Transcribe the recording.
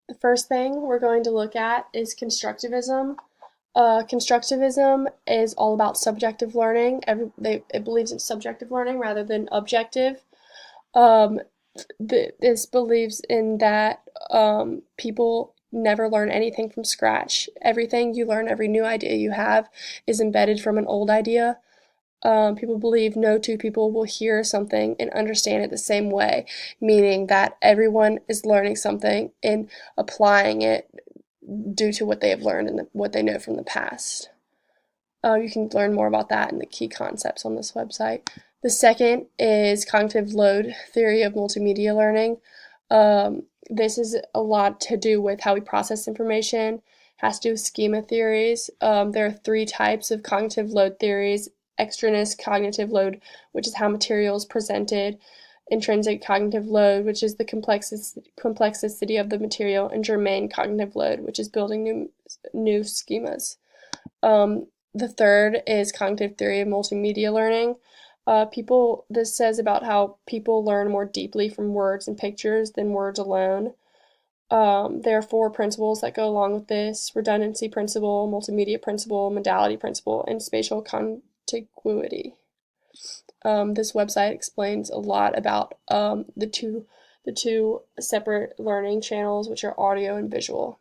The first thing we're going to look at is constructivism. Constructivism is all about subjective learning. It believes in subjective learning rather than objective. Um, this believes in that people never learn anything from scratch. Everything you learn, every new idea you have, is embedded from an old idea. People believe no two people will hear something and understand it the same way, meaning that everyone is learning something and applying it due to what they have learned and what they know from the past. You can learn more about that and the key concepts on this website. The second is cognitive load theory of multimedia learning. This is a lot to do with how we process information, has to do with schema theories. There are three types of cognitive load theories: extraneous cognitive load, which is how material is presented; intrinsic cognitive load, which is the complexity of the material; and germane cognitive load, which is building new schemas. The third is cognitive theory of multimedia learning. This says about how people learn more deeply from words and pictures than words alone. There are four principles that go along with this: redundancy principle, multimedia principle, modality principle, and spatial contiguity. This website explains a lot about the two separate learning channels, which are audio and visual.